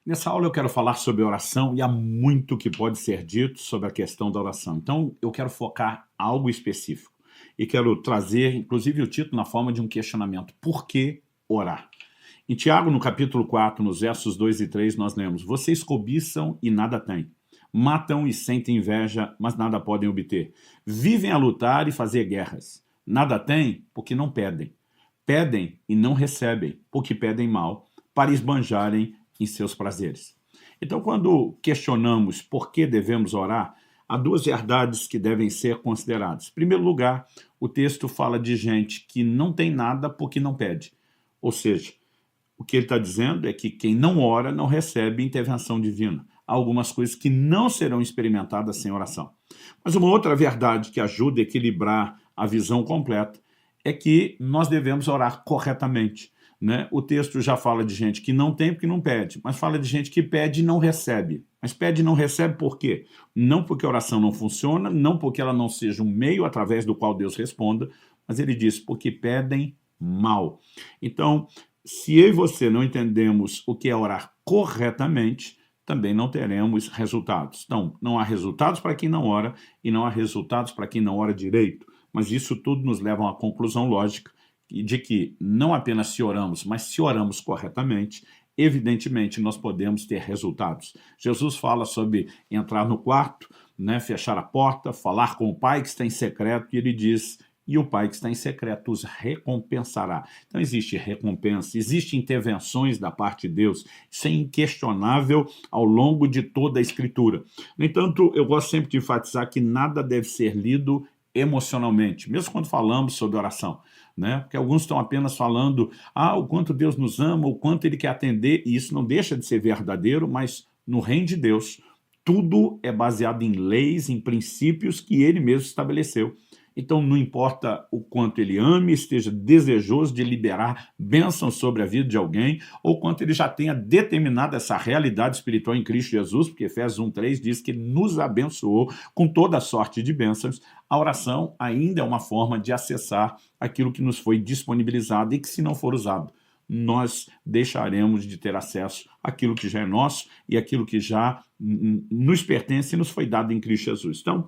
Nessa aula eu quero falar sobre oração e há muito que pode ser dito sobre a questão da oração. Então eu quero focar algo específico e quero trazer, inclusive, o título na forma de um questionamento. Por que orar? Em Tiago, no capítulo 4, nos versos 2 e 3, nós lemos: Vocês cobiçam e nada têm. Matam e sentem inveja, mas nada podem obter. Vivem a lutar e fazer guerras. Nada têm porque não pedem. Pedem e não recebem, porque pedem mal, para esbanjarem em seus prazeres. Então, quando questionamos por que devemos orar, há duas verdades que devem ser consideradas. Em primeiro lugar, o texto fala de gente que não tem nada porque não pede. Ou seja, o que ele está dizendo é que quem não ora não recebe intervenção divina. Há algumas coisas que não serão experimentadas sem oração. Mas uma outra verdade que ajuda a equilibrar a visão completa é que nós devemos orar corretamente. Né? O texto já fala de gente que não tem porque não pede, mas fala de gente que pede e não recebe. Mas pede e não recebe por quê? Não porque a oração não funciona, não porque ela não seja um meio através do qual Deus responda, mas ele diz porque pedem mal. Então, se eu e você não entendemos o que é orar corretamente, também não teremos resultados. Então, não há resultados para quem não ora e não há resultados para quem não ora direito. Mas isso tudo nos leva a uma conclusão lógica de que não apenas se oramos, mas se oramos corretamente, evidentemente nós podemos ter resultados. Jesus fala sobre entrar no quarto, né, fechar a porta, falar com o Pai que está em secreto, e ele diz: e o Pai que está em secreto os recompensará. Então existe recompensa, existem intervenções da parte de Deus, isso é inquestionável ao longo de toda a Escritura. No entanto, eu gosto sempre de enfatizar que nada deve ser lido emocionalmente, mesmo quando falamos sobre oração, né? Porque alguns estão apenas falando o quanto Deus nos ama, o quanto Ele quer atender, e isso não deixa de ser verdadeiro, mas no reino de Deus, tudo é baseado em leis, em princípios que Ele mesmo estabeleceu. Então não importa o quanto ele ame, esteja desejoso de liberar bênçãos sobre a vida de alguém, ou quanto ele já tenha determinado essa realidade espiritual em Cristo Jesus, porque Efésios 1:3 diz que ele nos abençoou com toda a sorte de bênçãos. A oração ainda é uma forma de acessar aquilo que nos foi disponibilizado e que, se não for usado, nós deixaremos de ter acesso àquilo que já é nosso e àquilo que já nos pertence e nos foi dado em Cristo Jesus. Então,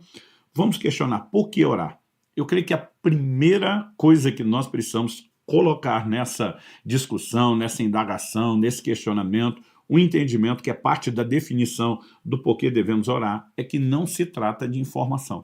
vamos questionar por que orar. Eu creio que a primeira coisa que nós precisamos colocar nessa discussão, nessa indagação, nesse questionamento, o entendimento que é parte da definição do porquê devemos orar, é que não se trata de informação.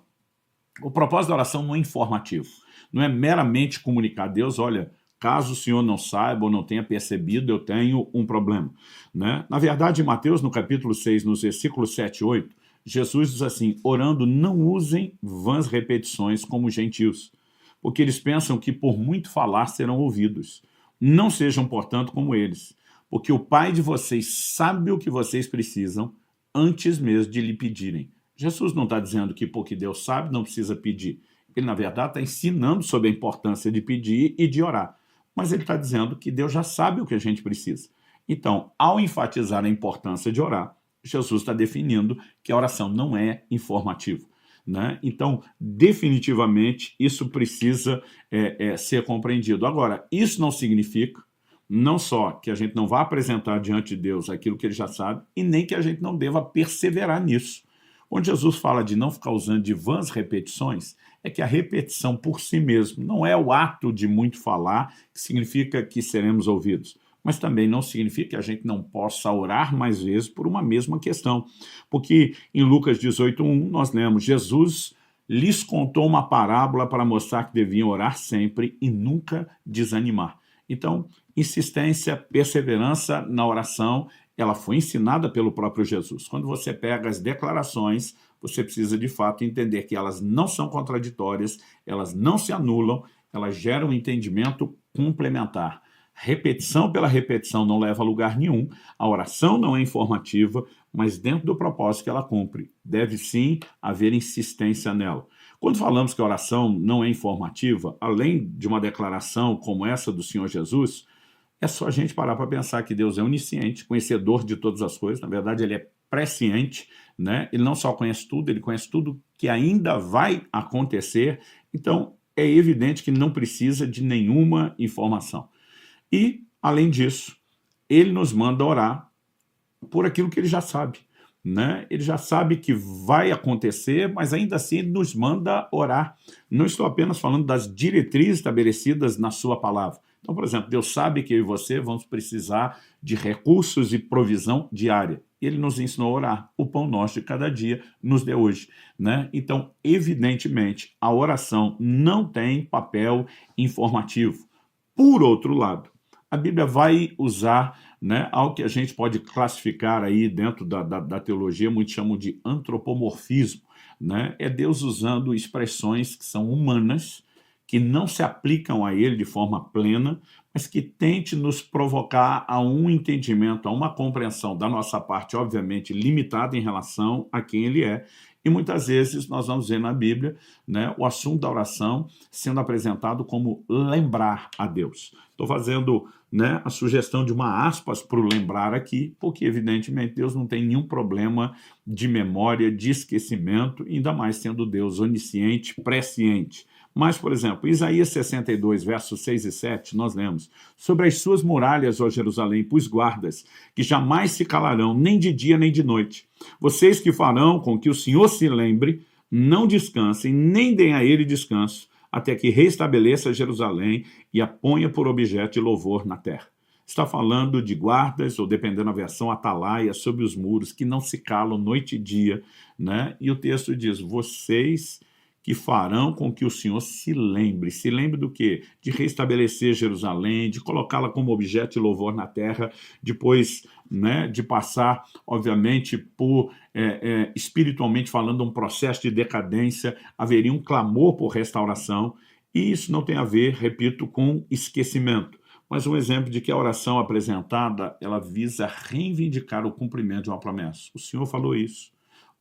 O propósito da oração não é informativo, não é meramente comunicar a Deus: olha, caso o senhor não saiba ou não tenha percebido, eu tenho um problema. Né? Na verdade, em Mateus, no capítulo 6, nos versículos 7 e 8, Jesus diz assim: orando, não usem vãs repetições como os gentios, porque eles pensam que por muito falar serão ouvidos. Não sejam, portanto, como eles, porque o Pai de vocês sabe o que vocês precisam antes mesmo de lhe pedirem. Jesus não está dizendo que porque Deus sabe não precisa pedir. Ele, na verdade, está ensinando sobre a importância de pedir e de orar. Mas ele está dizendo que Deus já sabe o que a gente precisa. Então, ao enfatizar a importância de orar, Jesus está definindo que a oração não é informativa. Né? Então, definitivamente, isso precisa ser compreendido. Agora, isso não significa não só que a gente não vá apresentar diante de Deus aquilo que ele já sabe, e nem que a gente não deva perseverar nisso. Onde Jesus fala de não ficar usando de vãs repetições, é que a repetição por si mesmo não é o ato de muito falar que significa que seremos ouvidos, mas também não significa que a gente não possa orar mais vezes por uma mesma questão. Porque em Lucas 18:1 nós lemos: Jesus lhes contou uma parábola para mostrar que deviam orar sempre e nunca desanimar. Então, insistência, perseverança na oração, ela foi ensinada pelo próprio Jesus. Quando você pega as declarações, você precisa de fato entender que elas não são contraditórias, elas não se anulam, elas geram um entendimento complementar. Repetição pela repetição não leva a lugar nenhum, a oração não é informativa, mas dentro do propósito que ela cumpre, deve sim haver insistência nela. Quando falamos que a oração não é informativa, além de uma declaração como essa do Senhor Jesus, é só a gente parar para pensar que Deus é onisciente, conhecedor de todas as coisas. Na verdade, ele é presciente, né? Ele não só conhece tudo, ele conhece tudo que ainda vai acontecer. Então, é evidente que não precisa de nenhuma informação. E, além disso, ele nos manda orar por aquilo que ele já sabe, né? Ele já sabe que vai acontecer, mas ainda assim ele nos manda orar. Não estou apenas falando das diretrizes estabelecidas na sua palavra. Então, por exemplo, Deus sabe que eu e você vamos precisar de recursos e provisão diária. Ele nos ensinou a orar. O pão nosso de cada dia nos dê hoje, né? Então, evidentemente, a oração não tem papel informativo. Por outro lado, a Bíblia vai usar, né, algo que a gente pode classificar aí dentro da teologia, muitos chamam de antropomorfismo, né? É Deus usando expressões que são humanas, que não se aplicam a ele de forma plena, mas que tente nos provocar a um entendimento, a uma compreensão da nossa parte, obviamente, limitada em relação a quem ele é. E muitas vezes nós vamos ver na Bíblia, né, o assunto da oração sendo apresentado como lembrar a Deus. Estou fazendo, né, a sugestão de uma aspas para o lembrar aqui, porque evidentemente Deus não tem nenhum problema de memória, de esquecimento, ainda mais sendo Deus onisciente, presciente. Mas, por exemplo, Isaías 62, versos 6 e 7, nós lemos: sobre as suas muralhas, ó Jerusalém, pus guardas, que jamais se calarão, nem de dia nem de noite. Vocês que farão com que o Senhor se lembre, não descansem, nem deem a ele descanso, até que restabeleça Jerusalém e a ponha por objeto de louvor na terra. Está falando de guardas, ou dependendo da versão, atalaias sobre os muros, que não se calam noite e dia, né? E o texto diz: vocês que farão com que o Senhor se lembre. Se lembre do quê? De restabelecer Jerusalém, de colocá-la como objeto de louvor na terra, depois, né, de passar, obviamente, por, espiritualmente falando, um processo de decadência, haveria um clamor por restauração, e isso não tem a ver, repito, com esquecimento. Mas um exemplo de que a oração apresentada, ela visa reivindicar o cumprimento de uma promessa. O Senhor falou isso.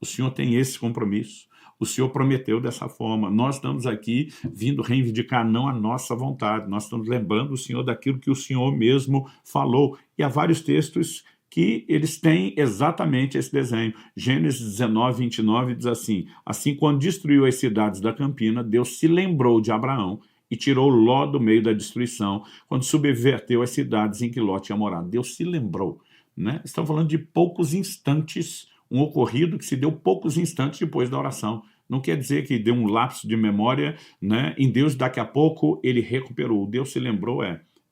O Senhor tem esse compromisso. O Senhor prometeu dessa forma. Nós estamos aqui vindo reivindicar não a nossa vontade. Nós estamos lembrando o Senhor daquilo que o Senhor mesmo falou. E há vários textos que eles têm exatamente esse desenho. Gênesis 19, 29 diz assim: assim, quando destruiu as cidades da campina, Deus se lembrou de Abraão e tirou Ló do meio da destruição, quando subverteu as cidades em que Ló tinha morado. Deus se lembrou, né? Estamos falando de poucos instantes, um ocorrido que se deu poucos instantes depois da oração. Não quer dizer que deu um lapso de memória, né? Em Deus, daqui a pouco, ele recuperou. Deus se lembrou,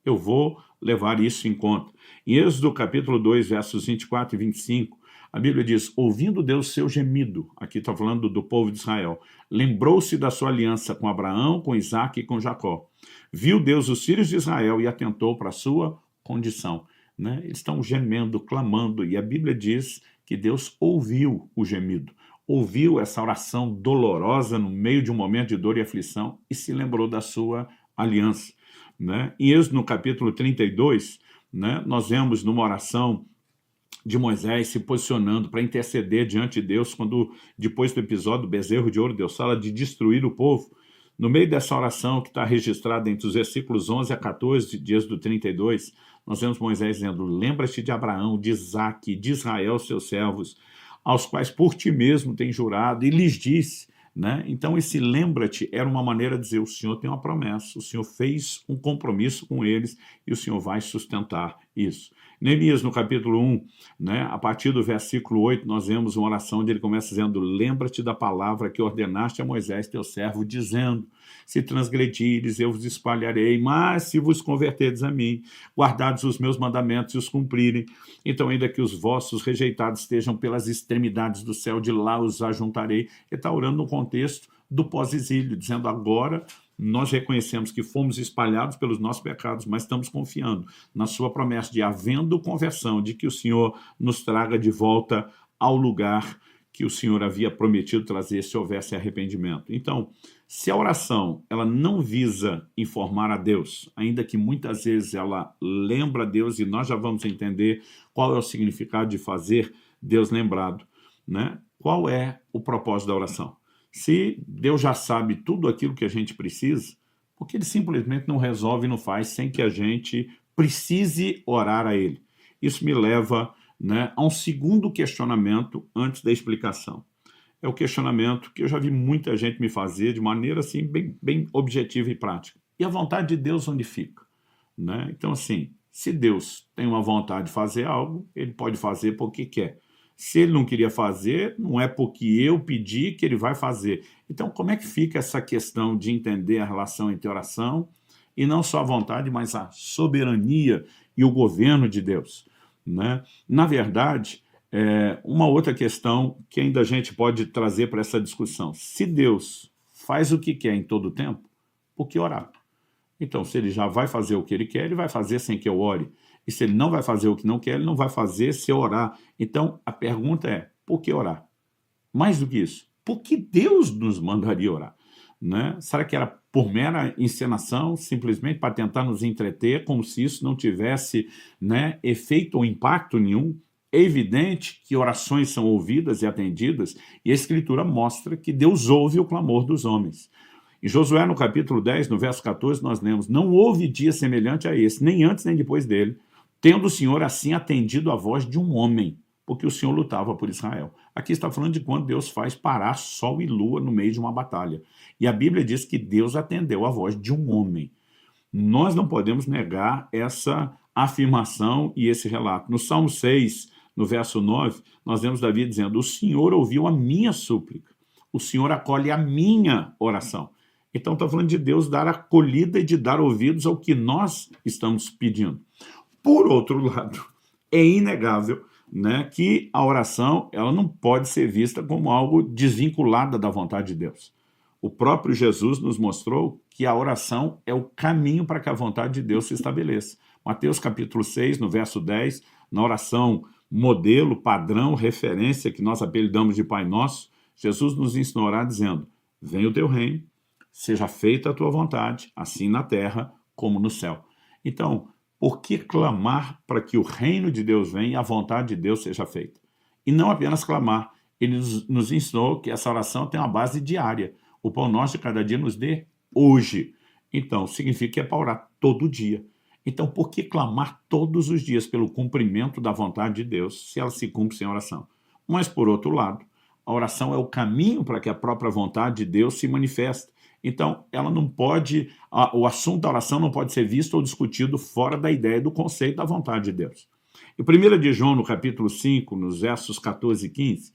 eu vou levar isso em conta. Em Êxodo capítulo 2, versos 24 e 25, a Bíblia diz: ouvindo Deus seu gemido, aqui está falando do povo de Israel, lembrou-se da sua aliança com Abraão, com Isaque e com Jacó. Viu Deus os filhos de Israel e atentou para a sua condição, né? Eles estão gemendo, clamando, e a Bíblia diz que Deus ouviu o gemido, ouviu essa oração dolorosa no meio de um momento de dor e aflição e se lembrou da sua aliança, né? Em Êxodo, no capítulo 32, né, nós vemos numa oração de Moisés se posicionando para interceder diante de Deus, quando, depois do episódio do bezerro de ouro, Deus fala de destruir o povo. No meio dessa oração, que está registrada entre os versículos 11 a 14 de Êxodo 32, nós vemos Moisés dizendo: lembra-te de Abraão, de Isaque, de Israel, seus servos, aos quais por ti mesmo tem jurado, e lhes disse, né? Então esse lembra-te era uma maneira de dizer: o Senhor tem uma promessa, o Senhor fez um compromisso com eles e o Senhor vai sustentar isso. Neemias, no capítulo 1, né, a partir do versículo 8, nós vemos uma oração onde ele começa dizendo: lembra-te da palavra que ordenaste a Moisés, teu servo, dizendo: se transgredires, eu vos espalharei, mas se vos converterdes a mim, guardados os meus mandamentos e os cumprirem, então ainda que os vossos rejeitados estejam pelas extremidades do céu, de lá os ajuntarei. Ele está orando no contexto do pós-exílio, dizendo: agora nós reconhecemos que fomos espalhados pelos nossos pecados, mas estamos confiando na sua promessa de, havendo conversão, de que o Senhor nos traga de volta ao lugar que o Senhor havia prometido trazer se houvesse arrependimento. Então, se a oração ela não visa informar a Deus, ainda que muitas vezes ela lembra a Deus, e nós já vamos entender qual é o significado de fazer Deus lembrado, né? Qual é o propósito da oração? Se Deus já sabe tudo aquilo que a gente precisa, por que ele simplesmente não resolve e não faz sem que a gente precise orar a ele? Isso me leva, né, a um segundo questionamento antes da explicação. É o questionamento que eu já vi muita gente me fazer de maneira assim, bem objetiva e prática. E a vontade de Deus onde fica? Né? Então, assim, Se Deus tem uma vontade de fazer algo, ele pode fazer porque quer. Se ele não queria fazer, não é porque eu pedi que ele vai fazer. Então, como é que fica essa questão de entender a relação entre oração e não só a vontade, mas a soberania e o governo de Deus, né? Na verdade, uma outra questão que ainda a gente pode trazer para essa discussão. Se Deus faz o que quer em todo o tempo, por que orar? Então, se ele já vai fazer o que ele quer, ele vai fazer sem que eu ore. E se ele não vai fazer o que não quer, ele não vai fazer se eu orar. Então, a pergunta é, por que orar? Mais do que isso, por que Deus nos mandaria orar? Né? Será que era por mera encenação, simplesmente para tentar nos entreter, como se isso não tivesse, né, efeito ou impacto nenhum? É evidente que orações são ouvidas e atendidas, e a Escritura mostra que Deus ouve o clamor dos homens. Em Josué, no capítulo 10, no verso 14, nós lemos: não houve dia semelhante a esse, nem antes nem depois dele, tendo o Senhor assim atendido a voz de um homem, porque o Senhor lutava por Israel. Aqui está falando de quando Deus faz parar sol e lua no meio de uma batalha. E a Bíblia diz que Deus atendeu a voz de um homem. Nós não podemos negar essa afirmação e esse relato. No Salmo 6, no verso 9, nós vemos Davi dizendo: o Senhor ouviu a minha súplica, o Senhor acolhe a minha oração. Então está falando de Deus dar acolhida e de dar ouvidos ao que nós estamos pedindo. Por outro lado, é inegável, né, que a oração ela não pode ser vista como algo desvinculada da vontade de Deus. O próprio Jesus nos mostrou que a oração é o caminho para que a vontade de Deus se estabeleça. Mateus capítulo 6, no verso 10, na oração modelo, padrão, referência que nós apelidamos de Pai Nosso, Jesus nos ensinou a orar dizendo: venha o teu reino, seja feita a tua vontade, assim na terra como no céu. Então, por que clamar para que o reino de Deus venha e a vontade de Deus seja feita? E não apenas clamar. Ele nos ensinou que essa oração tem uma base diária. O pão nosso de cada dia nos dê hoje. Então, significa que é para orar todo dia. Então, por que clamar todos os dias pelo cumprimento da vontade de Deus, se ela se cumpre sem oração? Mas, por outro lado, a oração é o caminho para que a própria vontade de Deus se manifeste. Então, ela não pode, o assunto da oração não pode ser visto ou discutido fora da ideia do conceito da vontade de Deus. Em 1 de João, no capítulo 5, nos versos 14 e 15,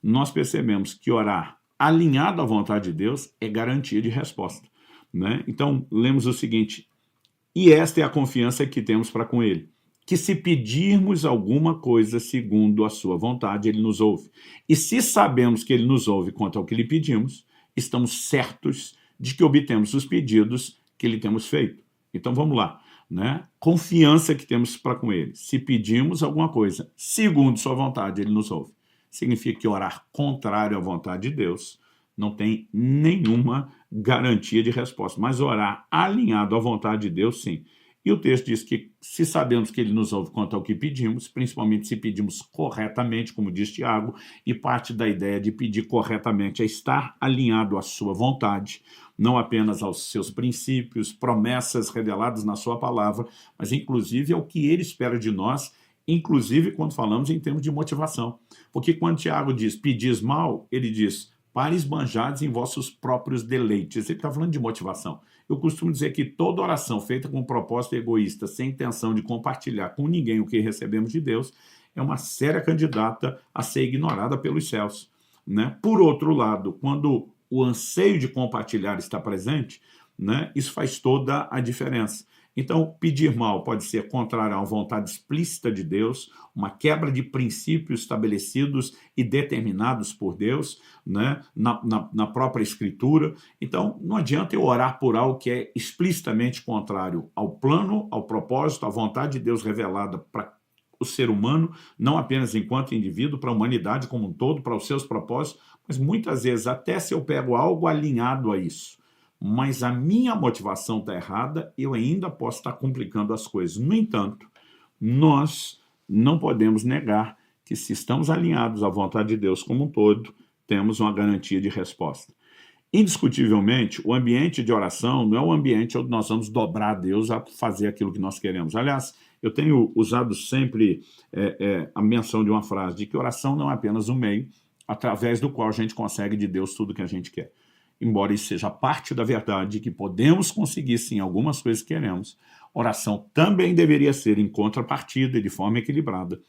nós percebemos que orar alinhado à vontade de Deus é garantia de resposta, né? Então, lemos o seguinte: e esta é a confiança que temos para com Ele, que se pedirmos alguma coisa segundo a sua vontade, Ele nos ouve. E se sabemos que Ele nos ouve quanto ao que lhe pedimos, estamos certos de que obtemos os pedidos que lhe temos feito. Então vamos lá, né? Confiança que temos para com Ele. Se pedimos alguma coisa segundo sua vontade, Ele nos ouve. Significa que orar contrário à vontade de Deus não tem nenhuma garantia de resposta, mas orar alinhado à vontade de Deus, sim. E o texto diz que se sabemos que Ele nos ouve quanto ao que pedimos, principalmente se pedimos corretamente, como diz Tiago, e parte da ideia de pedir corretamente é estar alinhado à sua vontade, não apenas aos seus princípios, promessas reveladas na sua palavra, mas inclusive ao que Ele espera de nós, inclusive quando falamos em termos de motivação. Porque quando Tiago diz pedis mal, ele diz: para esbanjados em vossos próprios deleites. Ele está falando de motivação. Eu costumo dizer que toda oração feita com um propósito egoísta, sem intenção de compartilhar com ninguém o que recebemos de Deus, é uma séria candidata a ser ignorada pelos céus, né? Por outro lado, quando o anseio de compartilhar está presente, né, isso faz toda a diferença. Então, pedir mal pode ser contrário à vontade explícita de Deus, uma quebra de princípios estabelecidos e determinados por Deus, né, na própria Escritura. Então, não adianta eu orar por algo que é explicitamente contrário ao plano, ao propósito, à vontade de Deus revelada para o ser humano, não apenas enquanto indivíduo, para a humanidade como um todo, para os seus propósitos, mas muitas vezes até se eu pego algo alinhado a isso, mas a minha motivação está errada, eu ainda posso estar complicando as coisas. No entanto, nós não podemos negar que se estamos alinhados à vontade de Deus como um todo, temos uma garantia de resposta. Indiscutivelmente, o ambiente de oração não é o ambiente onde nós vamos dobrar a Deus a fazer aquilo que nós queremos. Aliás, eu tenho usado sempre a menção de uma frase de que oração não é apenas um meio através do qual a gente consegue de Deus tudo o que a gente quer. Embora isso seja parte da verdade, que podemos conseguir sim algumas coisas que queremos, Oração também deveria ser, em contrapartida e de forma equilibrada,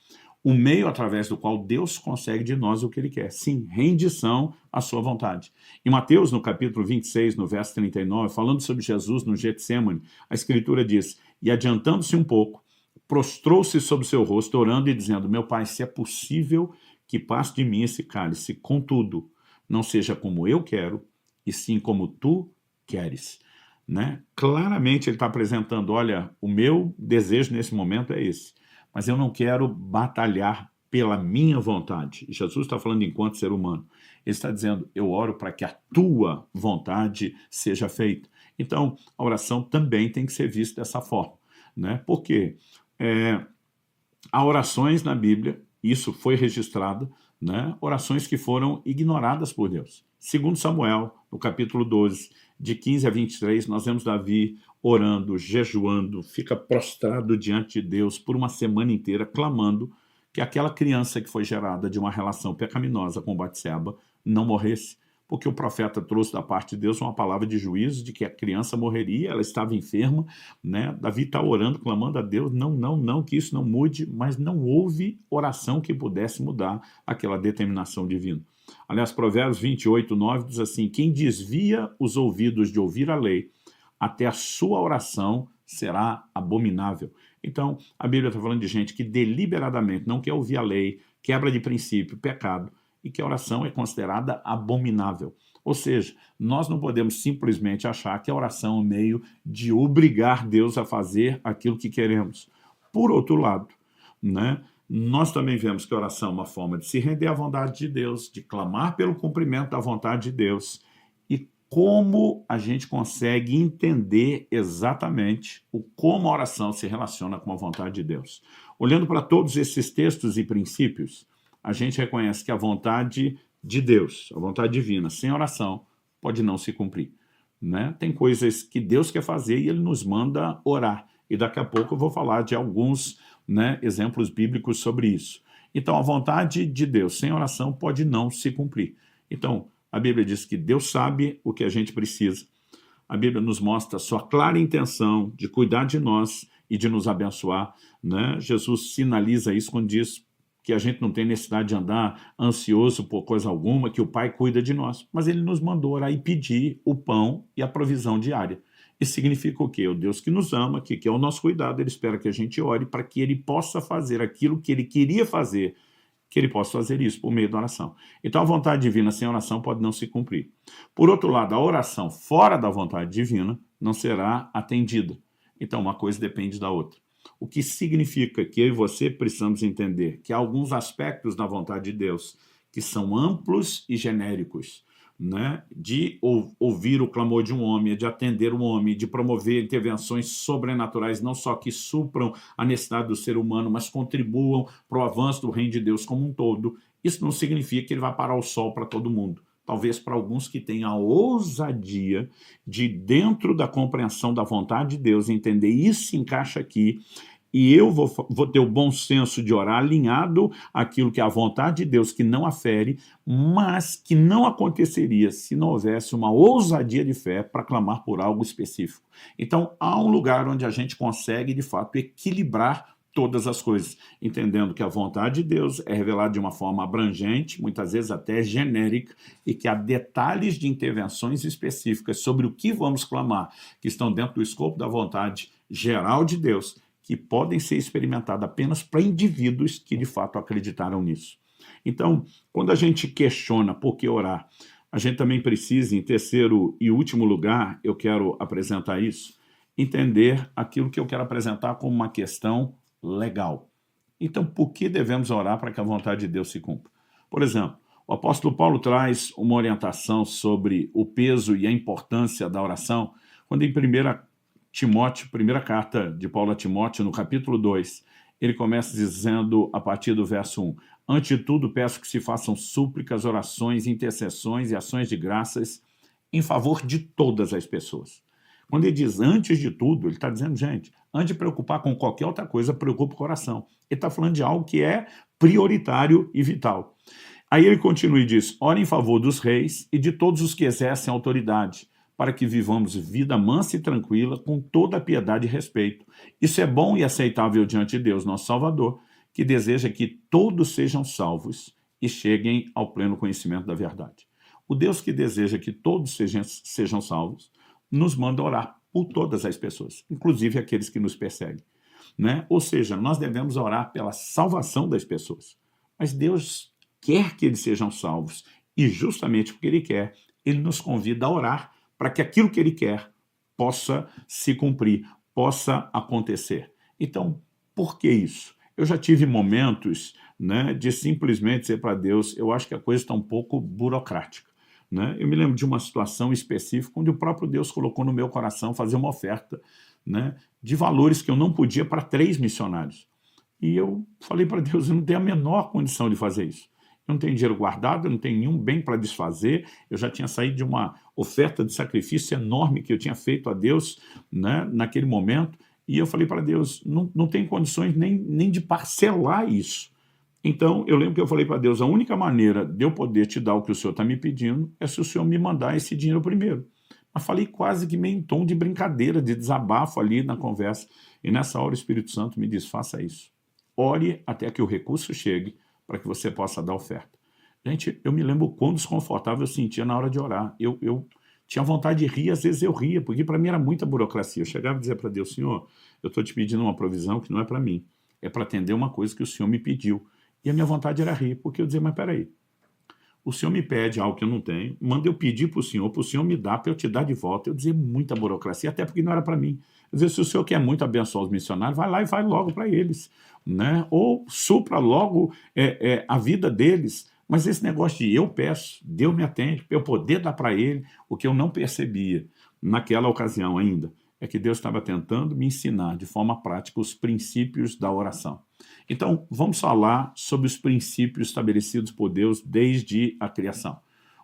o meio através do qual Deus consegue de nós o que Ele quer. Sim, rendição à sua vontade. Em Mateus, no capítulo 26, no verso 39, falando sobre Jesus no Getsêmani, a Escritura diz, e adiantando-se um pouco, prostrou-se sobre seu rosto, orando e dizendo, meu Pai, se é possível que passe de mim esse cálice, contudo, não seja como eu quero, e sim como tu queres. Né? Claramente ele está apresentando, olha, o meu desejo nesse momento é esse, mas eu não quero batalhar pela minha vontade. Jesus está falando enquanto ser humano. Ele está dizendo, eu oro para que a tua vontade seja feita. Então, a oração também tem que ser vista dessa forma. Né? Por quê? Há orações na Bíblia, isso foi registrado, né? Orações que foram ignoradas por Deus. Segundo Samuel, no capítulo 12, de 15 a 23, nós vemos Davi orando, jejuando, fica prostrado diante de Deus por uma semana inteira, clamando que aquela criança que foi gerada de uma relação pecaminosa com Batseba não morresse, porque o profeta trouxe da parte de Deus uma palavra de juízo de que a criança morreria, ela estava enferma, né? Davi está orando, clamando a Deus, não, que isso não mude, mas não houve oração que pudesse mudar aquela determinação divina. Aliás, Provérbios 28, 9 diz assim, quem desvia os ouvidos de ouvir a lei, até a sua oração será abominável. Então, a Bíblia está falando de gente que deliberadamente não quer ouvir a lei, quebra de princípio, pecado, e que a oração é considerada abominável. Ou seja, nós não podemos simplesmente achar que a oração é um meio de obrigar Deus a fazer aquilo que queremos. Por outro lado, né, nós também vemos que a oração é uma forma de se render à vontade de Deus, de clamar pelo cumprimento da vontade de Deus. E como a gente consegue entender exatamente como a oração se relaciona com a vontade de Deus. Olhando para todos esses textos e princípios, a gente reconhece que a vontade de Deus, a vontade divina, sem oração, pode não se cumprir. Né? Tem coisas que Deus quer fazer e Ele nos manda orar. E daqui a pouco eu vou falar de alguns, né, exemplos bíblicos sobre isso. Então, a vontade de Deus sem oração pode não se cumprir. Então, a Bíblia diz que Deus sabe o que a gente precisa. A Bíblia nos mostra a sua clara intenção de cuidar de nós e de nos abençoar. Né? Jesus sinaliza isso quando diz que a gente não tem necessidade de andar ansioso por coisa alguma, que o Pai cuida de nós. Mas Ele nos mandou orar e pedir o pão e a provisão diária. Isso significa o quê? O Deus que nos ama, que quer o nosso cuidado, Ele espera que a gente ore para que Ele possa fazer aquilo que Ele queria fazer, que Ele possa fazer isso por meio da oração. Então a vontade divina sem oração pode não se cumprir. Por outro lado, a oração fora da vontade divina não será atendida. Então uma coisa depende da outra. O que significa que eu e você precisamos entender que há alguns aspectos da vontade de Deus que são amplos e genéricos, né? De ouvir o clamor de um homem, de atender um homem, de promover intervenções sobrenaturais, não só que supram a necessidade do ser humano, mas contribuam para o avanço do reino de Deus como um todo. Isso não significa que ele vai parar o sol para todo mundo. Talvez para alguns que têm a ousadia de, dentro da compreensão da vontade de Deus, entender isso se encaixa aqui, e eu vou ter o bom senso de orar alinhado àquilo que é a vontade de Deus, que não afere, mas que não aconteceria se não houvesse uma ousadia de fé para clamar por algo específico. Então, há um lugar onde a gente consegue, de fato, equilibrar todas as coisas, entendendo que a vontade de Deus é revelada de uma forma abrangente, muitas vezes até genérica, e que há detalhes de intervenções específicas sobre o que vamos clamar, que estão dentro do escopo da vontade geral de Deus, que podem ser experimentadas apenas para indivíduos que de fato acreditaram nisso. Então, quando a gente questiona por que orar, a gente também precisa, em terceiro e último lugar, eu quero apresentar isso, entender aquilo que eu quero apresentar como uma questão legal. Então, por que devemos orar para que a vontade de Deus se cumpra? Por exemplo, o apóstolo Paulo traz uma orientação sobre o peso e a importância da oração, quando em 1 Timóteo, primeira carta de Paulo a Timóteo, no capítulo 2, ele começa dizendo, a partir do verso 1, ante tudo peço que se façam súplicas, orações, intercessões e ações de graças em favor de todas as pessoas. Quando ele diz antes de tudo, ele está dizendo, gente, antes de preocupar com qualquer outra coisa, preocupa o coração. Ele está falando de algo que é prioritário e vital. Aí ele continua e diz, ore em favor dos reis e de todos os que exercem autoridade, para que vivamos vida mansa e tranquila, com toda a piedade e respeito. Isso é bom e aceitável diante de Deus, nosso Salvador, que deseja que todos sejam salvos e cheguem ao pleno conhecimento da verdade. O Deus que deseja que todos sejam salvos nos manda orar por todas as pessoas, inclusive aqueles que nos perseguem, né? Ou seja, nós devemos orar pela salvação das pessoas. Mas Deus quer que eles sejam salvos e justamente porque Ele quer, Ele nos convida a orar para que aquilo que Ele quer possa se cumprir, possa acontecer. Então, por que isso? Eu já tive momentos, né, de simplesmente dizer para Deus, eu acho que a coisa está um pouco burocrática, né? Eu me lembro de uma situação específica onde o próprio Deus colocou no meu coração fazer uma oferta, né, de valores que eu não podia para 3 missionários. E eu falei para Deus, eu não tenho a menor condição de fazer isso. Eu não tenho dinheiro guardado, eu não tenho nenhum bem para desfazer, eu já tinha saído de uma oferta de sacrifício enorme que eu tinha feito a Deus, né, naquele momento, e eu falei para Deus, não tenho condições nem de parcelar isso. Então, eu lembro que eu falei para Deus, a única maneira de eu poder te dar o que o Senhor está me pedindo é se o Senhor me mandar esse dinheiro primeiro. Mas falei quase que meio em tom de brincadeira, de desabafo ali na conversa. E nessa hora o Espírito Santo me diz, faça isso. Ore até que o recurso chegue para que você possa dar oferta. Gente, eu me lembro o quão desconfortável eu sentia na hora de orar. Eu tinha vontade de rir, às vezes eu ria, porque para mim era muita burocracia. Eu chegava a dizer para Deus, Senhor, eu estou te pedindo uma provisão que não é para mim, é para atender uma coisa que o Senhor me pediu. E a minha vontade era rir, porque eu dizia, mas peraí, o Senhor me pede algo que eu não tenho, manda eu pedir para o Senhor me dar, para eu te dar de volta. Eu dizia muita burocracia, até porque não era para mim. Eu dizia, se o Senhor quer muito abençoar os missionários, vai lá e vai logo para eles, né? Ou supra logo a vida deles. Mas esse negócio de eu peço, Deus me atende, para eu poder dar para ele, o que eu não percebia naquela ocasião ainda, é que Deus estava tentando me ensinar de forma prática os princípios da oração. Então, vamos falar sobre os princípios estabelecidos por Deus desde a criação.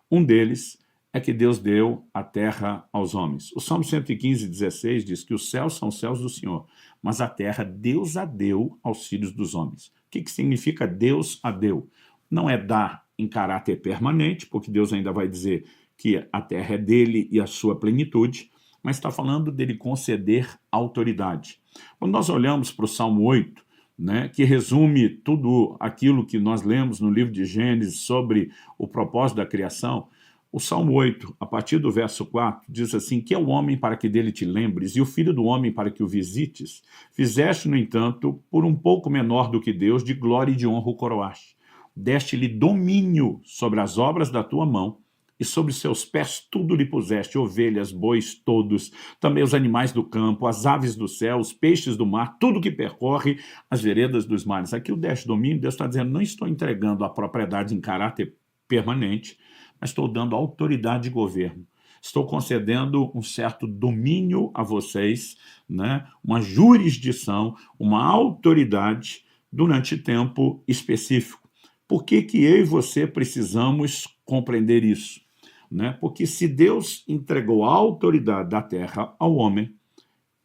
Um deles é que Deus deu a terra aos homens. O Salmo 115, 16 diz que os céus são os céus do Senhor, mas a terra Deus a deu aos filhos dos homens. O que significa Deus a deu? Não é dar em caráter permanente, porque Deus ainda vai dizer que a terra é dele e a sua plenitude, mas está falando dele conceder autoridade. Quando nós olhamos para o Salmo 8, né, que resume tudo aquilo que nós lemos no livro de Gênesis sobre o propósito da criação, o Salmo 8, a partir do verso 4, diz assim, que é o homem para que dele te lembres, e o filho do homem para que o visites, fizeste, no entanto, por um pouco menor do que Deus, de glória e de honra o coroaste. Deste-lhe domínio sobre as obras da tua mão, e sobre seus pés tudo lhe puseste, ovelhas, bois, todos, também os animais do campo, as aves do céu, os peixes do mar, tudo que percorre as veredas dos mares. Aqui o deste domínio, Deus está dizendo, não estou entregando a propriedade em caráter permanente, mas estou dando autoridade de governo. Estou concedendo um certo domínio a vocês, né? Uma jurisdição, uma autoridade durante tempo específico. Por que eu e você precisamos compreender isso? Né? Porque se Deus entregou a autoridade da terra ao homem,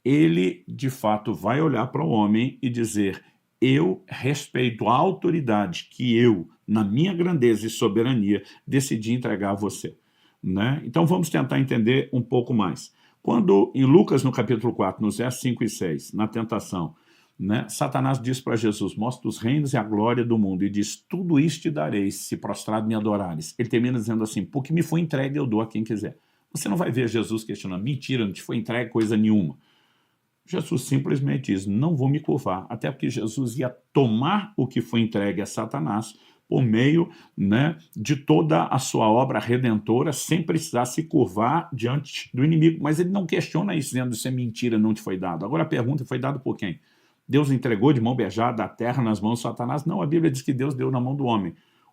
ele, de fato, vai olhar para o homem e dizer, eu respeito a autoridade que eu, na minha grandeza e soberania, decidi entregar a você. Né? Então, vamos tentar entender um pouco mais. Quando, em Lucas, no capítulo 4, nos versos 5 e 6, na tentação, né, Satanás diz para Jesus, mostra os reinos e a glória do mundo, e diz, tudo isto te darei, se prostrado me adorares. Ele termina dizendo assim, porque me foi entregue, eu dou a quem quiser. Você não vai ver Jesus questionando, mentira, não te foi entregue coisa nenhuma. Jesus simplesmente diz, não vou me curvar, até porque Jesus ia tomar o que foi entregue a Satanás por meio, né, de toda a sua obra redentora, sem precisar se curvar diante do inimigo. Mas ele não questiona isso, dizendo, isso é mentira, não te foi dado. Agora a pergunta, foi dado por quem? Deus entregou de mão beijada a terra nas mãos de Satanás? Não, a Bíblia diz que Deus deu na mão do homem.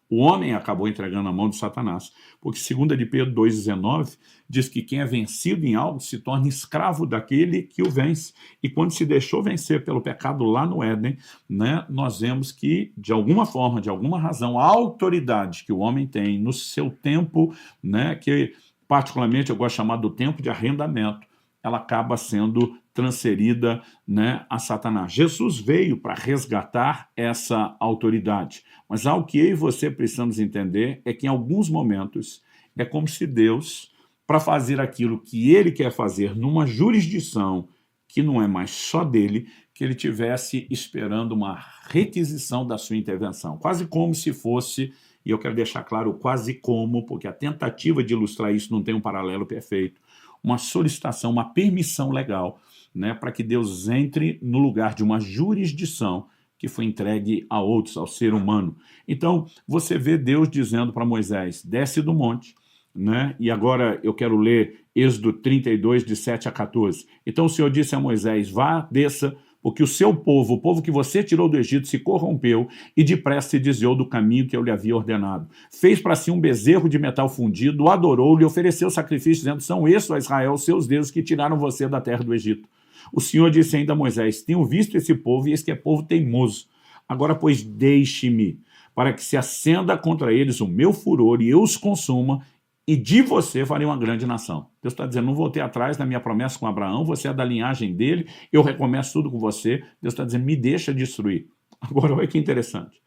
O homem acabou entregando na mão de Satanás, porque 2 de Pedro 2,19 diz que quem é vencido em algo se torna escravo daquele que o vence. E quando se deixou vencer pelo pecado lá no Éden, né, nós vemos que, de alguma forma, de alguma razão, a autoridade que o homem tem no seu tempo, né, que particularmente eu gosto de chamar do tempo de arrendamento, ela acaba sendo transferida, né, a Satanás. Jesus veio para resgatar essa autoridade. Mas algo que eu e você precisamos entender é que em alguns momentos é como se Deus para fazer aquilo que ele quer fazer numa jurisdição que não é mais só dele, que ele tivesse esperando uma requisição da sua intervenção. Quase como se fosse, e eu quero deixar claro quase como, porque a tentativa de ilustrar isso não tem um paralelo perfeito, uma solicitação, uma permissão legal, né, para que Deus entre no lugar de uma jurisdição que foi entregue a outros, ao ser humano. Então, você vê Deus dizendo para Moisés, desce do monte, né? E agora eu quero ler Êxodo 32, de 7 a 14. Então o Senhor disse a Moisés, vá, desça, porque o seu povo, o povo que você tirou do Egito, se corrompeu e depressa se desviou do caminho que eu lhe havia ordenado. Fez para si um bezerro de metal fundido, o adorou, lhe ofereceu sacrifício, dizendo, são estes, ó Israel, os seus deuses que tiraram você da terra do Egito. O Senhor disse ainda a Moisés, tenho visto esse povo, e esse que é povo teimoso. Agora, pois, deixe-me, para que se acenda contra eles o meu furor e eu os consuma, e de você farei uma grande nação. Deus está dizendo, não voltei atrás da minha promessa com Abraão, você é da linhagem dele, eu recomeço tudo com você. Deus está dizendo, me deixa destruir. Agora, olha que interessante.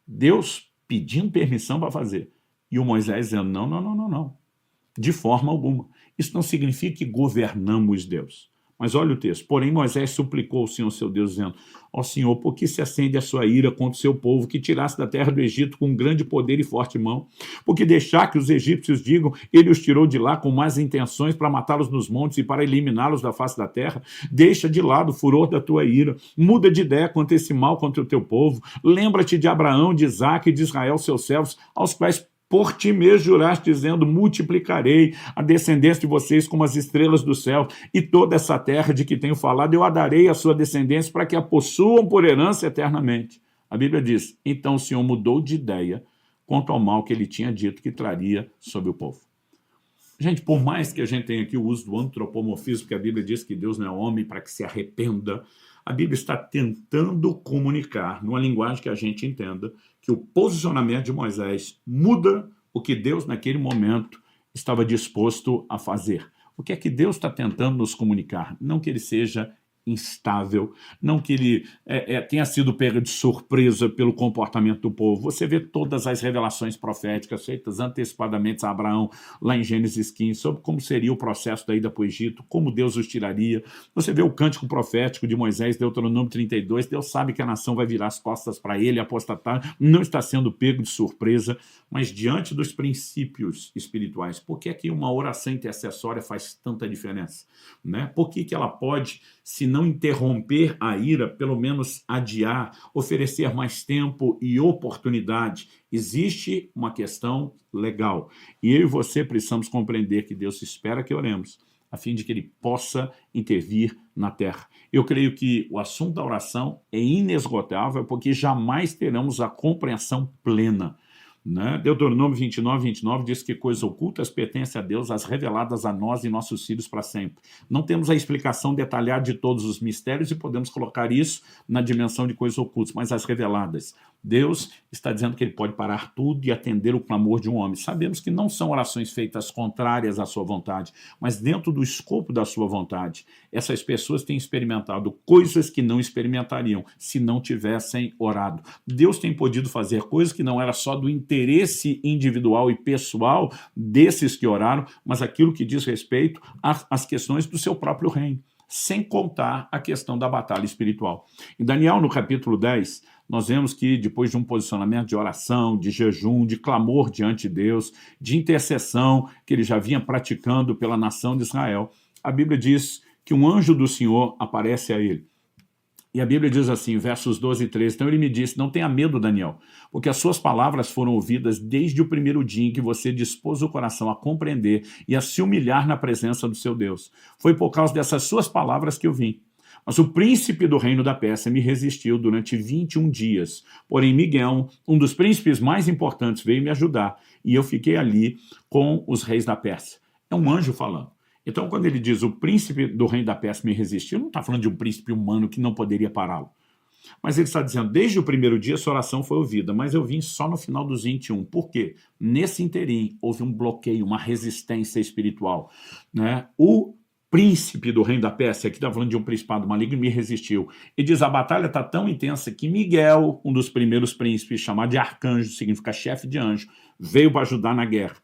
Deus pedindo permissão para fazer. E o Moisés dizendo, não, não, não, não, não. De forma alguma. Isso não significa que governamos Deus. Mas olha o texto. Porém, Moisés suplicou ao Senhor, seu Deus, dizendo, ó Senhor, por que se acende a sua ira contra o seu povo, que tirasse da terra do Egito com grande poder e forte mão? Porque deixar que os egípcios digam, ele os tirou de lá com más intenções para matá-los nos montes e para eliminá-los da face da terra? Deixa de lado o furor da tua ira. Muda de ideia quanto a esse mal contra o teu povo. Lembra-te de Abraão, de Isaque e de Israel, seus servos, aos quais por ti mesmo juraste, dizendo, multiplicarei a descendência de vocês como as estrelas do céu, e toda essa terra de que tenho falado, eu a darei à sua descendência para que a possuam por herança eternamente. A Bíblia diz, então o Senhor mudou de ideia quanto ao mal que ele tinha dito que traria sobre o povo. Gente, por mais que a gente tenha aqui o uso do antropomorfismo, que a Bíblia diz que Deus não é homem para que se arrependa, a Bíblia está tentando comunicar, numa linguagem que a gente entenda, que o posicionamento de Moisés muda o que Deus, naquele momento, estava disposto a fazer. O que é que Deus está tentando nos comunicar? Não que ele seja instável, não que ele tenha sido pego de surpresa pelo comportamento do povo. Você vê todas as revelações proféticas feitas antecipadamente a Abraão, lá em Gênesis 15, sobre como seria o processo da ida para o Egito, como Deus os tiraria. Você vê o cântico profético de Moisés, Deuteronômio 32, Deus sabe que a nação vai virar as costas para ele, apostatar, não está sendo pego de surpresa, mas diante dos princípios espirituais, por que é que uma oração intercessória faz tanta diferença? Né? Por que que ela pode, se não interromper a ira, pelo menos adiar, oferecer mais tempo e oportunidade? Existe uma questão legal. E eu e você precisamos compreender que Deus espera que oremos, a fim de que ele possa intervir na terra. Eu creio que o assunto da oração é inesgotável, porque jamais teremos a compreensão plena. Né? Deuteronômio 29 diz que coisas ocultas pertencem a Deus, as reveladas a nós e nossos filhos para sempre. Não temos a explicação detalhada de todos os mistérios e podemos colocar isso na dimensão de coisas ocultas, mas as reveladas. Deus está dizendo que ele pode parar tudo e atender o clamor de um homem. Sabemos que não são orações feitas contrárias à sua vontade, mas dentro do escopo da sua vontade. Essas pessoas têm experimentado coisas que não experimentariam se não tivessem orado. Deus tem podido fazer coisas que não era só do interesse individual e pessoal desses que oraram, mas aquilo que diz respeito às questões do seu próprio reino, sem contar a questão da batalha espiritual. Em Daniel, no capítulo 10, nós vemos que depois de um posicionamento de oração, de jejum, de clamor diante de Deus, de intercessão que ele já vinha praticando pela nação de Israel, a Bíblia diz que um anjo do Senhor aparece a ele. E a Bíblia diz assim, versos 12 e 13, então ele me disse, não tenha medo, Daniel, porque as suas palavras foram ouvidas desde o primeiro dia em que você dispôs o coração a compreender e a se humilhar na presença do seu Deus. Foi por causa dessas suas palavras que eu vim. Mas o príncipe do reino da Pérsia me resistiu durante 21 dias. Porém, Miguel, um dos príncipes mais importantes, veio me ajudar, e eu fiquei ali com os reis da Pérsia. É um anjo falando. Então, quando ele diz o príncipe do reino da Pérsia me resistiu, não está falando de um príncipe humano que não poderia pará-lo. Mas ele está dizendo, desde o primeiro dia sua oração foi ouvida, mas eu vim só no final dos 21. Por quê? Nesse interim houve um bloqueio, uma resistência espiritual. Né? O príncipe do reino da Pérsia, aqui está falando de um principado maligno, me resistiu. E diz, a batalha está tão intensa que Miguel, um dos primeiros príncipes, chamado de arcanjo, significa chefe de anjo, veio para ajudar na guerra.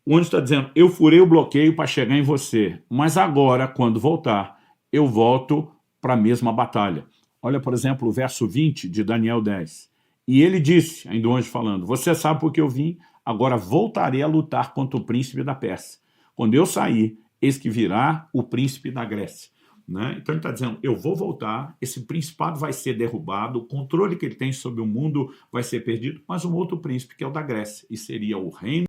O anjo está dizendo, eu furei o bloqueio para chegar em você, mas agora, quando voltar, eu volto para a mesma batalha. Olha, por exemplo, o verso 20 de Daniel 10. E ele disse, ainda o anjo falando, você sabe por que eu vim, agora voltarei a lutar contra o príncipe da Pérsia. Quando eu sair, eis que virá o príncipe da Grécia. Né? Então ele está dizendo, eu vou voltar, esse principado vai ser derrubado, o controle que ele tem sobre o mundo vai ser perdido, mas um outro príncipe, que é o da Grécia, e seria o reino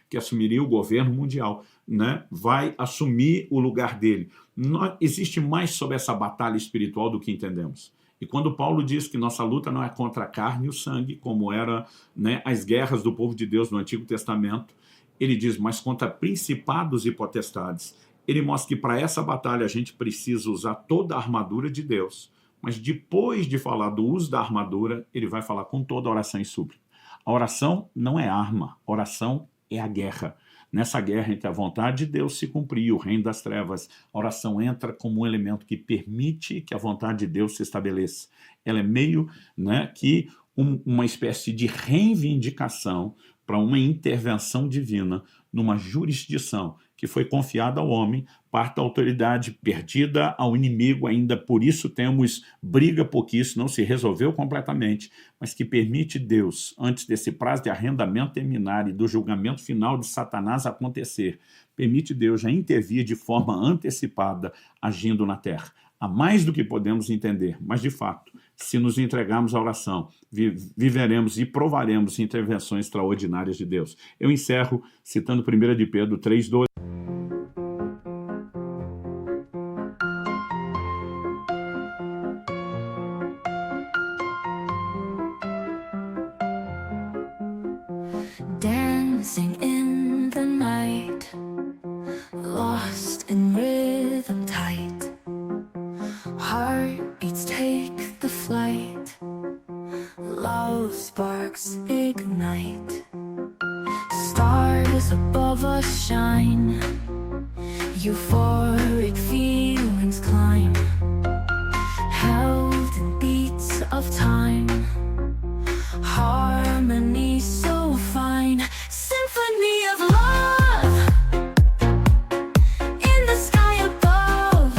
que assumiria o governo mundial, né? Vai assumir o lugar dele. Existe mais sobre essa batalha espiritual do que entendemos. E quando Paulo diz que nossa luta não é contra a carne e o sangue, como era, né, as guerras do povo de Deus no Antigo Testamento, ele diz, mas contra principados e potestades. Ele mostra que para essa batalha a gente precisa usar toda a armadura de Deus, mas depois de falar do uso da armadura, ele vai falar com toda a oração e súplica. A oração não é arma, a oração é a guerra. Nessa guerra entre a vontade de Deus se cumprir e o reino das trevas, a oração entra como um elemento que permite que a vontade de Deus se estabeleça. Ela é meio, né, que uma espécie de reivindicação para uma intervenção divina numa jurisdição que foi confiada ao homem, parte da autoridade perdida ao inimigo, ainda por isso temos briga, porque isso não se resolveu completamente, mas que permite Deus, antes desse prazo de arrendamento terminar e do julgamento final de Satanás acontecer, permite Deus já intervir de forma antecipada, agindo na terra. Há mais do que podemos entender, mas de fato, se nos entregarmos à oração, viveremos e provaremos intervenções extraordinárias de Deus. Eu encerro citando 1 de Pedro 3:12. Dancing in the night, lost in rhythm tight, heartbeats take the flight, love sparks ignite, stars above us shine, euphoric feelings climb, held in beats of time, harmony so fine, symphony of love in the sky above.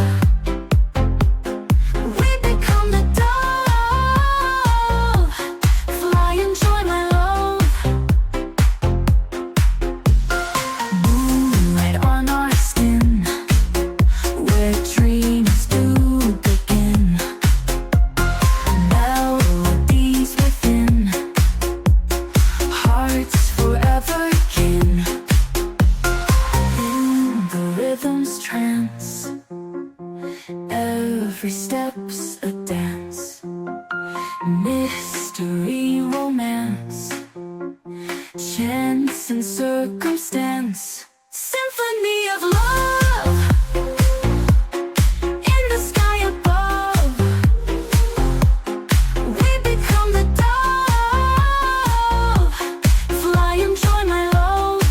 We become the dove, fly and join my love. Moonlight on our skin, where dreams do begin. Melodies within, hearts forever kin. In the rhythm's trance, every step's a dance. Mystery, romance, chance and circumstance. Symphony of love in the sky above. We become the dove, fly and join my love.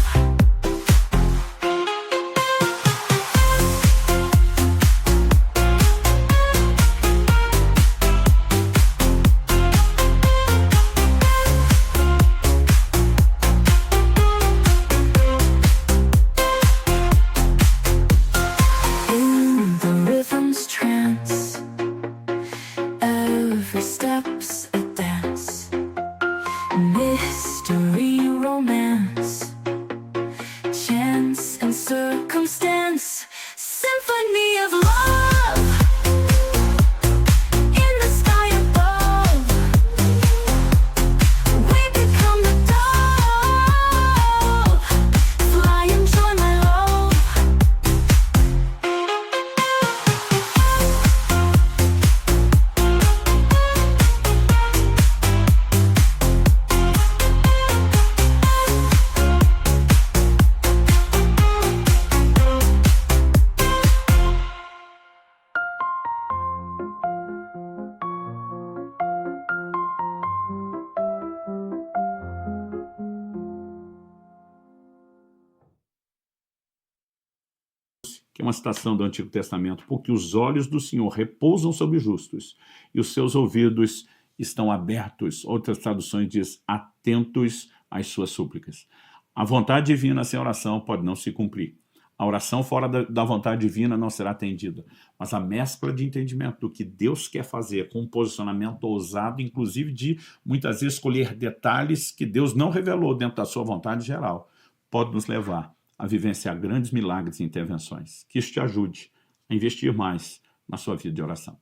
que é uma citação do Antigo Testamento, porque os olhos do Senhor repousam sobre os justos e os seus ouvidos estão abertos. Outras traduções diz atentos às suas súplicas. A vontade divina sem oração pode não se cumprir. A oração fora da vontade divina não será atendida. Mas a mescla de entendimento do que Deus quer fazer com um posicionamento ousado, inclusive de muitas vezes escolher detalhes que Deus não revelou dentro da sua vontade geral, pode nos levar a vivenciar grandes milagres e intervenções. Que isso te ajude a investir mais na sua vida de oração.